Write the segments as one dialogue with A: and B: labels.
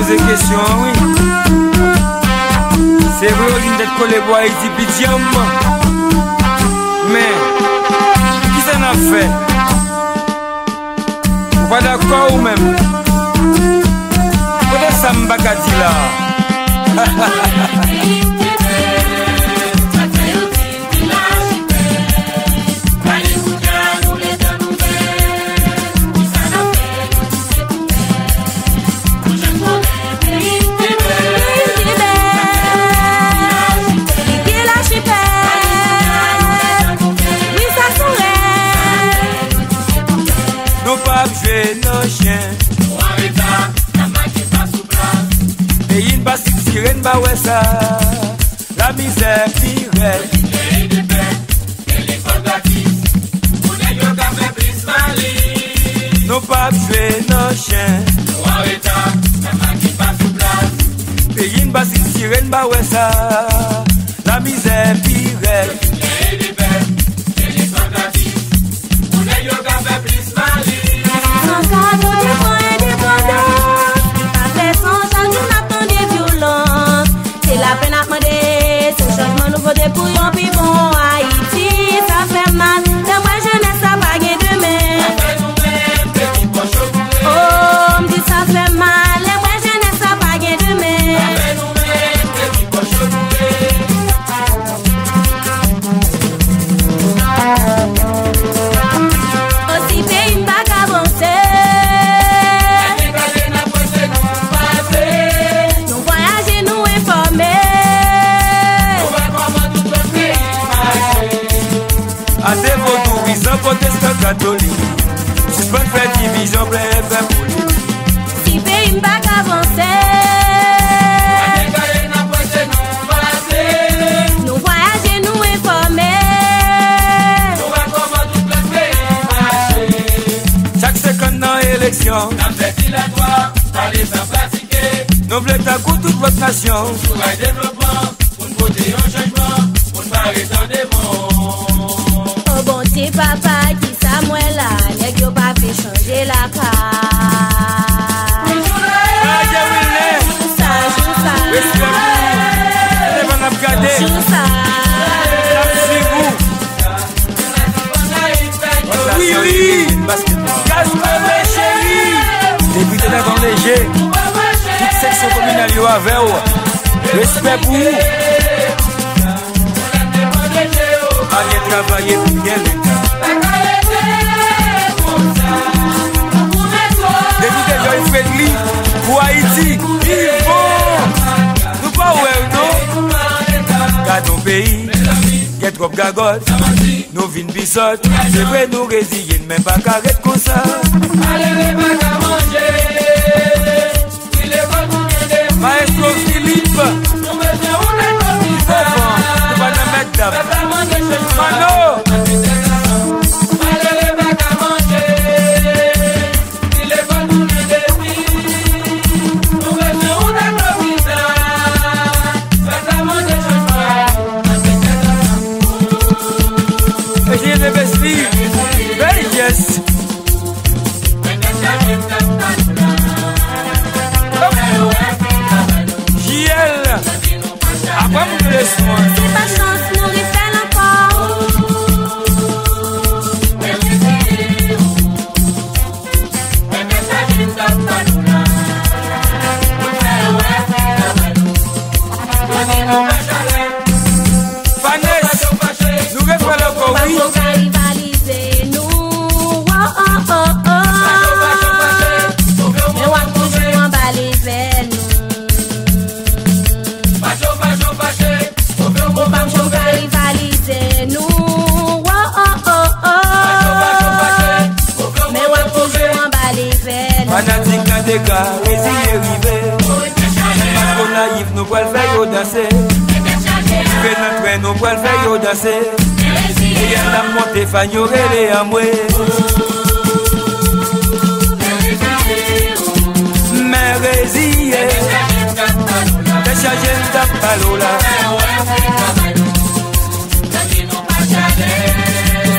A: poser question, oui. C'est vrai, on d'être collé bois et dit pitiam. Mais, qui s'en a fait? Vous pas d'accord ou même? Peut-être ça me bagadi là. Nos chiens, et une basse sirène bah ça, la misère pire. Nos pas jouer nos chiens, et une basse sirène bah ça, la misère pire.
B: Pour yon pivon Haïti, ça fait mal. La moi jeunesse a pas gagné demain. Oh, me dit ça fait mal. La moi jeunesse a pas gagné demain. Aussi pays pas avancer. Nous voyager, nous informer.
A: Assez vos touristes, protestants catholiques, suspend faire division, plein FM politique.
B: Si pays pas avancer, nous voyager, nous informer.
A: Chaque seconde dans l'élection, nous voulons à coup toute votre nation.
B: Oh bon Dieu papa, qui ça moi là, n'est que pas fait changer la carte. Joue ça, joue ça. Joue ça.
A: Oui, oui. Casse-moi chérie. Député d'avant léger. Toute section communale yo avec ou. Respect pour vous. Allez travailler pour bien l'État. Député Joy Fredli pour Haïti. Ils vont. Nous pas ouer non. Car nos pays, get trop gagote. Nous vînes bissotte. C'est vrai nous résiliens, mais pas carré comme ça. Maestro Philippe. Mano! J'ai investi, very yes. JL, à quoi vous me laissez moi?
B: C'est pas chance, nous refait encore.
A: Vanessa, nous refait encore, oui.
B: Rivaliser nous, oh oh oh oh. Mais on va toujours emballer vers nous. On va toujours rivaliser nous, oh oh oh oh. Mais on va toujours emballer vers nous.
A: Fanatique dans des cas, résilier rivé. Parce qu'on naïf, nous pouvons le faire yo danser. Fait notre train, nous pouvons le faire yo danser. Et y'a la montée, fagnorer les amoués. Mais résilier, décharger le tapalo là.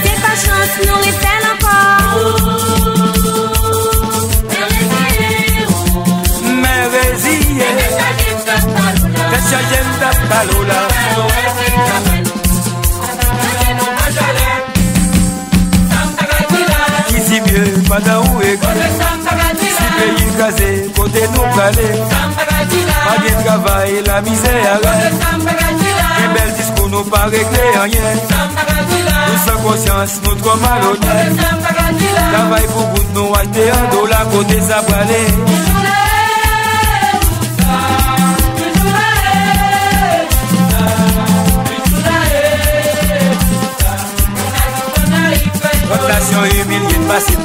B: C'est pas chance, nous les fait encore.
A: Mais résilier. crasé, côté nous calé. Pas de travail, la misère arrête. Un bel discours nous pas réglé rien. Nous sans conscience, nous trop malhonnêtes. Travail pour goût, nous acheter $1 côté ça bralé. Population humiliée de passer